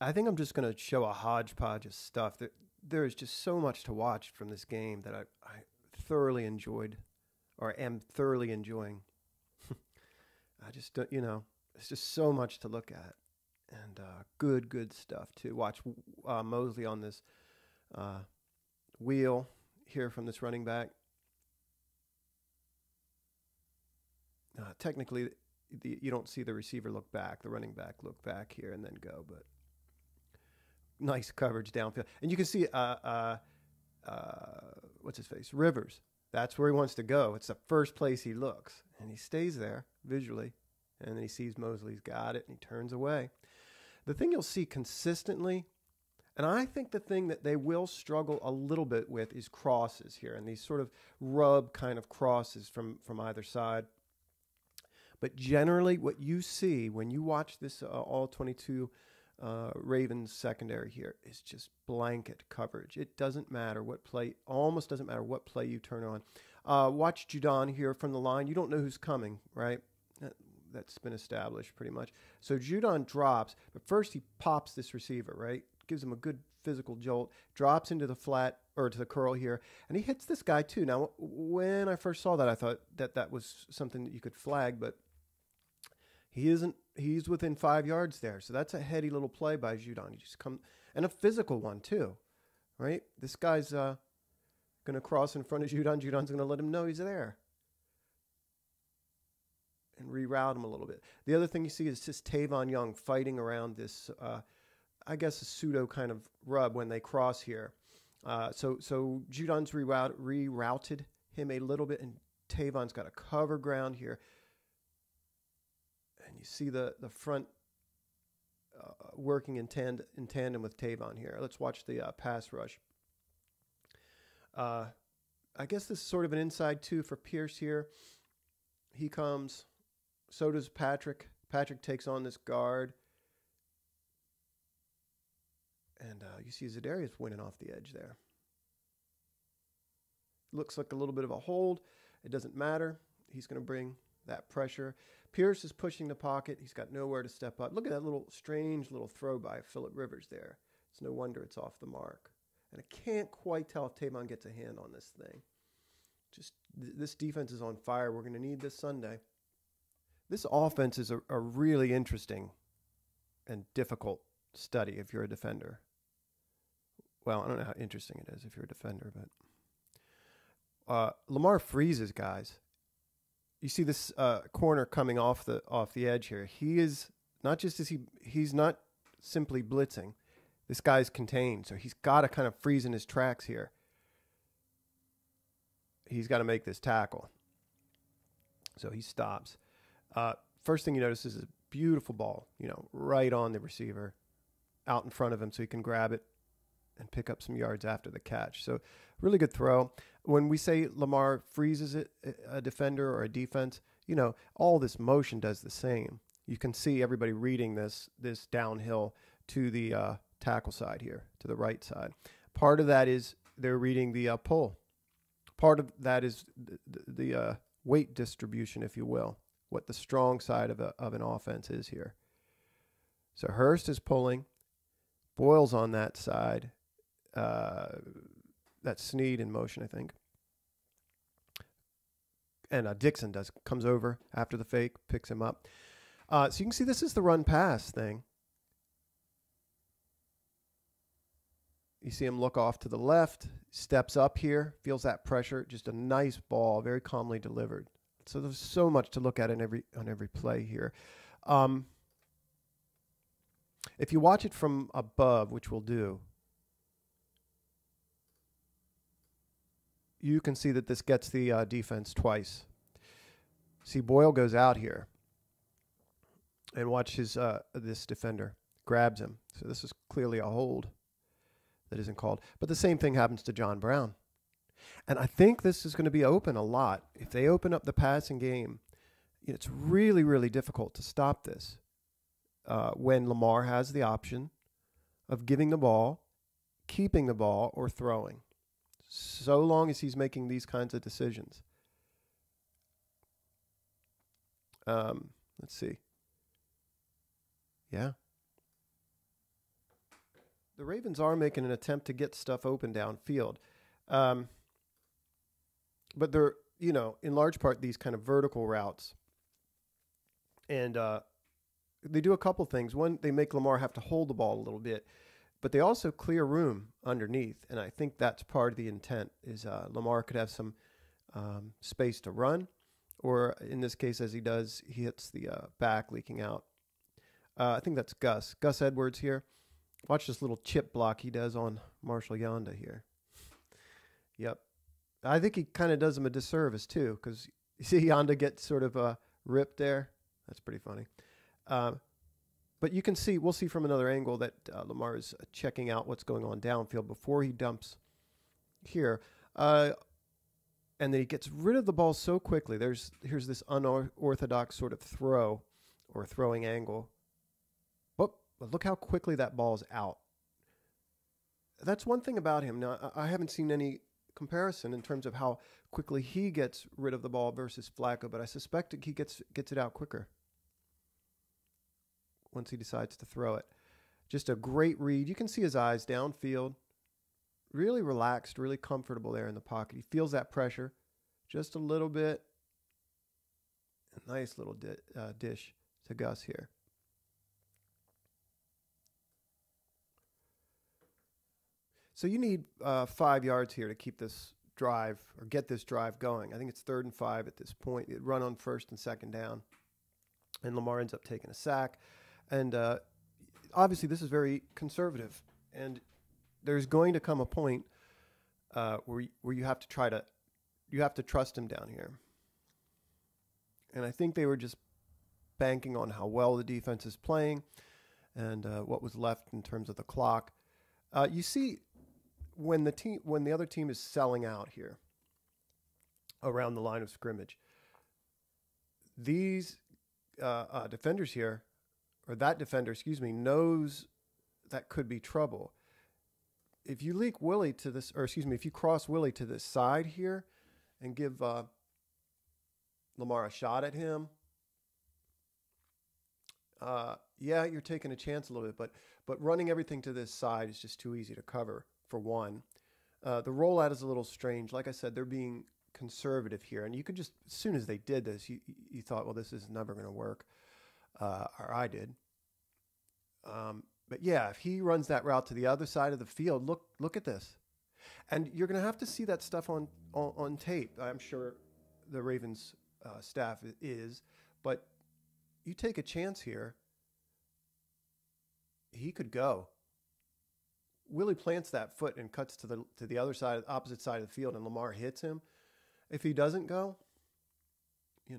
I think I'm just going to show a hodgepodge of stuff. There is just so much to watch from this game that I thoroughly enjoyed, or am thoroughly enjoying. I just don't, it's just so much to look at, and good stuff too. Watch Mosley on this uh, wheel here from this running back. Technically, you don't see the receiver look back, the running back look back here and then go, but nice coverage downfield. And you can see, what's his face? Rivers. That's where he wants to go. It's the first place he looks, and he stays there visually, and then he sees Mosley's got it, and he turns away. The thing you'll see consistently, and I think the thing that they will struggle a little bit with is crosses here, and these sort of rub kind of crosses from either side. But generally, what you see when you watch this all 22 Ravens secondary here is just blanket coverage. It doesn't matter what play, almost doesn't matter what play you turn on. Watch Judon here from the line. You don't know who's coming, right? That's been established pretty much. So Judon drops, but first he pops this receiver, right? Gives him a good physical jolt, drops into the flat, or to the curl here, and he hits this guy too. Now, when I first saw that, I thought that was something that you could flag, but he isn't. He's within 5 yards there, so that's a heady little play by Judon. He just come, and a physical one too, right? This guy's going to cross in front of Judon. Judon's going to let him know he's there and reroute him a little bit. The other thing you see is just Tavon Young fighting around this, I guess, a pseudo kind of rub when they cross here. So Judon's rerouted him a little bit, and Tavon's got to cover ground here. And you see the front working in tandem with Tavon here. Let's watch the pass rush. I guess this is sort of an inside two for Pierce here. He comes. So does Patrick. Patrick takes on this guard. And you see Za'Darius winning off the edge there. Looks like a little bit of a hold. It doesn't matter. He's going to bring that pressure. Pierce is pushing the pocket. He's got nowhere to step up. Look at that little strange little throw by Phillip Rivers there. It's no wonder it's off the mark. And I can't quite tell if Tavon gets a hand on this thing. Just this defense is on fire. We're going to need this Sunday. This offense is a really interesting and difficult study if you're a defender. Well, I don't know how interesting it is if you're a defender, but Lamar freezes guys. You see this corner coming off the edge here. He is not just he's not simply blitzing. This guy's contained, so he's got to kind of freeze in his tracks here. He's got to make this tackle. So he stops. First thing you notice is a beautiful ball, right on the receiver, out in front of him so he can grab it and pick up some yards after the catch. So really good throw. When we say Lamar freezes it, a defender or a defense, all this motion does the same. You can see everybody reading this downhill to the tackle side here, to the right side. Part of that is they're reading the pull. Part of that is the weight distribution, if you will, what the strong side of an offense is here. So Hurst is pulling. Boyle's on that side. That's Snead in motion, I think. And Dixon comes over after the fake, picks him up. So you can see this is the run-pass thing. You see him look off to the left, steps up here, feels that pressure. Just a nice ball, very calmly delivered. So there's so much to look at on every play here. If you watch it from above, which we'll do, you can see that this gets the defense twice. See, Boyle goes out here and watch this defender grabs him. So this is clearly a hold that isn't called. But the same thing happens to John Brown. And I think this is going to be open a lot. If they open up the passing game, it's really, really difficult to stop this when Lamar has the option of giving the ball, keeping the ball, or throwing. So long as he's making these kinds of decisions. Let's see. Yeah. the Ravens are making an attempt to get stuff open downfield. But they're, in large part, these kind of vertical routes. And they do a couple things. One, they make Lamar have to hold the ball a little bit, but they also clear room underneath. And I think that's part of the intent is Lamar could have some space to run, or in this case, as he does, he hits the back leaking out. I think that's Gus Edwards here. Watch this little chip block he does on Marshall Yanda here. Yep. I think he kind of does him a disservice too, because you see Yanda get sort of ripped there. That's pretty funny. But you can see, we'll see from another angle that Lamar is checking out what's going on downfield before he dumps here. And then he gets rid of the ball so quickly. Here's this unorthodox sort of throw or throwing angle. But look how quickly that ball's out. That's one thing about him. Now, I haven't seen any comparison in terms of how quickly he gets rid of the ball versus Flacco, but I suspect he gets it out quicker once he decides to throw it. Just a great read. You can see his eyes downfield. Really relaxed, really comfortable there in the pocket. He feels that pressure just a little bit. A nice little dish to Gus here. So you need 5 yards here to keep this drive or get this drive going. I think it's 3rd and 5 at this point. It run on 1st and 2nd down. And Lamar ends up taking a sack. And obviously this is very conservative. And there's going to come a point where you have to trust him down here. And I think they were just banking on how well the defense is playing and what was left in terms of the clock. You see when the other team is selling out here around the line of scrimmage, these defenders here, or that defender, knows that could be trouble. If you leak Willie to this, if you cross Willie to this side here and give Lamar a shot at him, yeah, you're taking a chance a little bit, but running everything to this side is just too easy to cover, for one. The rollout is a little strange. Like I said, they're being conservative here, and you could just, as soon as they did this, you thought, well, this is never going to work, or I did. But yeah, if he runs that route to the other side of the field, look at this. And you're going to have to see that stuff on tape. I'm sure the Ravens staff is, but you take a chance here, he could go. Willie plants that foot and cuts to the other side, opposite side of the field, and Lamar hits him. If he doesn't go, you're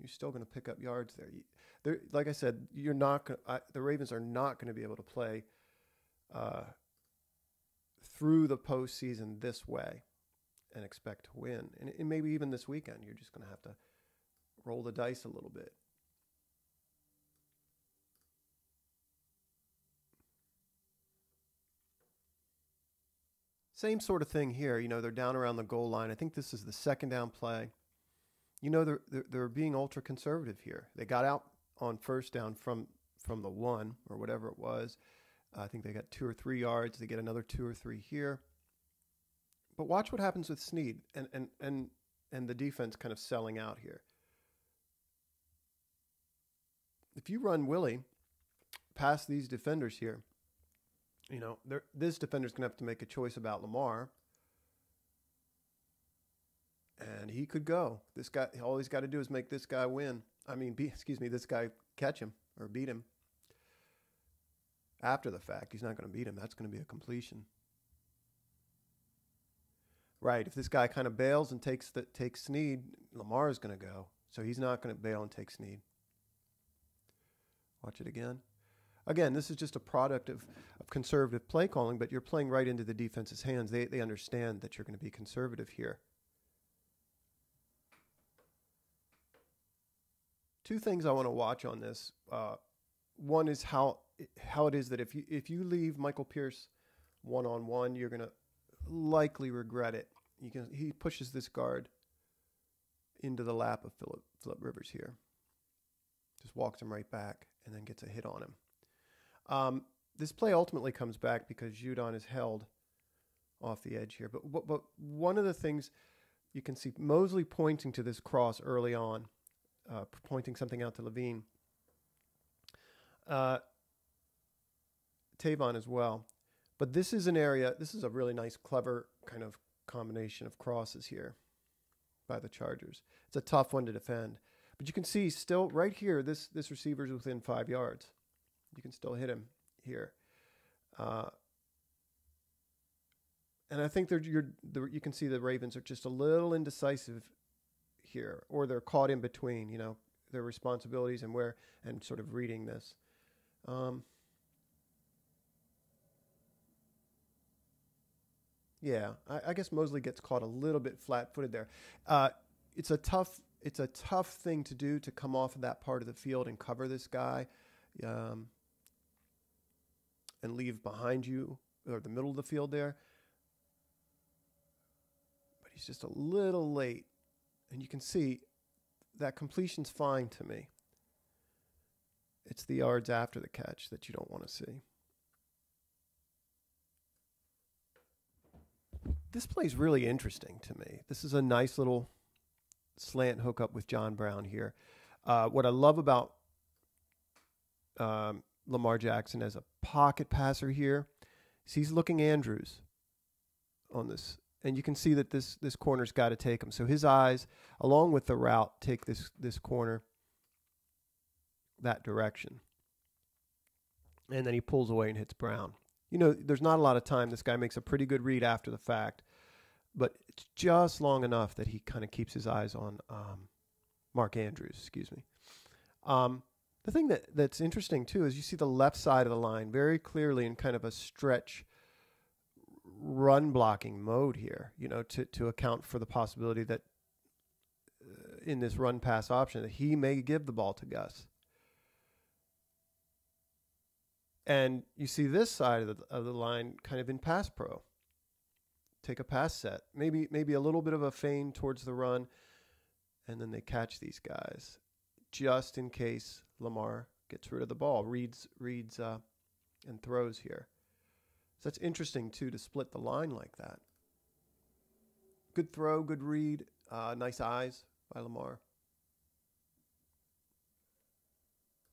still going to pick up yards there. Like I said, the Ravens are not going to be able to play through the postseason this way and expect to win. And maybe even this weekend, you're just going to have to roll the dice a little bit. Same sort of thing here. They're down around the goal line. I think this is the 2nd down play. They're being ultra conservative here. They got out on 1st down from the 1 or whatever it was. I think they got 2 or 3 yards. They get another 2 or 3 here. But watch what happens with Snead and the defense kind of selling out here. If you run Willie past these defenders here, this defender's going to have to make a choice about Lamar. And he could go. This guy, all he's got to do is make this guy win. This guy catch him or beat him. After the fact, he's not going to beat him. That's going to be a completion. Right. If this guy kind of bails and takes Snead, Lamar is going to go. So he's not going to bail and take Snead. Watch it again. Again, this is just a product of conservative play calling, but you're playing right into the defense's hands. They understand that you're going to be conservative here. 2 things I want to watch on this. One is how it is that if you leave Michael Pierce one-on-one, you're going to likely regret it. He pushes this guard into the lap of Phillip Rivers here. Just walks him right back and then gets a hit on him. This play ultimately comes back because Judon is held off the edge here. But one of the things you can see, Mosley pointing to this cross early on, pointing something out to Levine. Tavon as well. But this is an area, this is a really nice, clever kind of combination of crosses here by the Chargers. It's a tough one to defend. But you can see still right here, this receiver's within 5 yards. You can still hit him here. And I think you can see the Ravens are just a little indecisive here, or they're caught in between, you know, their responsibilities and sort of reading this. Yeah, I guess Mosley gets caught a little bit flat-footed there. It's a tough thing to do, to come off of that part of the field and cover this guy, and leave behind you or the middle of the field there. But he's just a little late, and you can see that completion's fine to me. It's the yards after the catch that you don't want to see. This play's really interesting to me. This is a nice little slant hookup with John Brown here. What I love about Lamar Jackson as a pocket passer here is he's looking Andrews on this. And you can see that this corner's got to take him. So his eyes, along with the route, take this corner that direction. And then he pulls away and hits Brown. You know, there's not a lot of time. This guy makes a pretty good read after the fact, but it's just long enough that he kind of keeps his eyes on Mark Andrews, excuse me. The thing that's interesting, too, is you see the left side of the line very clearly in kind of a stretch run blocking mode here, you know, to account for the possibility that in this run pass option that he may give the ball to Gus. And you see this side of the line kind of in pass pro. Take a pass set, maybe a little bit of a feint towards the run, and then they catch these guys just in case Lamar gets rid of the ball, reads and throws here. So that's interesting too, to split the line like that. Good throw, good read, nice eyes by Lamar.